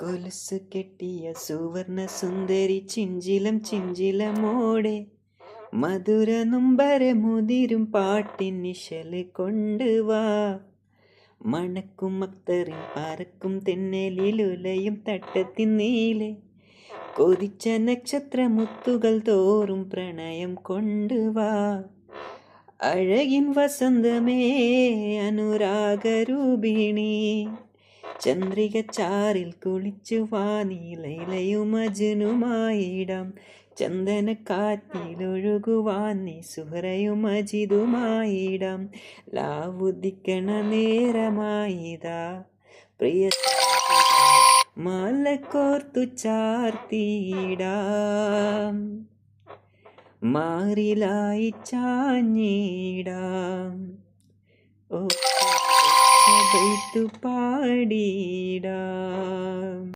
കൊലുസ് കെട്ടിയ സുവർണ സുന്ദരി ചിഞ്ചിലം ചിഞ്ചിലമോടെ മധുര നുംബര മുതിരും പാട്ടിൻ നിശല് കൊണ്ടുവാ. മണക്കും അക്തറിൻ പറക്കും തെന്നലിലുലയും തട്ടത്തിൻ നീലെ കൊതിച്ച നക്ഷത്ര മുത്തുകൾ തോറും പ്രണയം കൊണ്ടുവാ. അഴകിൻ വസന്തമേ അനുരാഗരൂപിണി ചന്ദ്രിക ചാറിൽ കുളിച്ചുവാ. നീലയിലയും മജനുമായിടാം ചന്ദനക്കാറ്റിലൊഴുകുവാൻ നീ സുഹറയും അജിതുമായിടാം. ലാവുദിക്കണ നേരമായിതാ പ്രിയ മാലക്കോർത്തു ചാർത്തിയിടാം. മാറിലായി ചാഞ്ഞിടാം. ഓ പാടിടാം.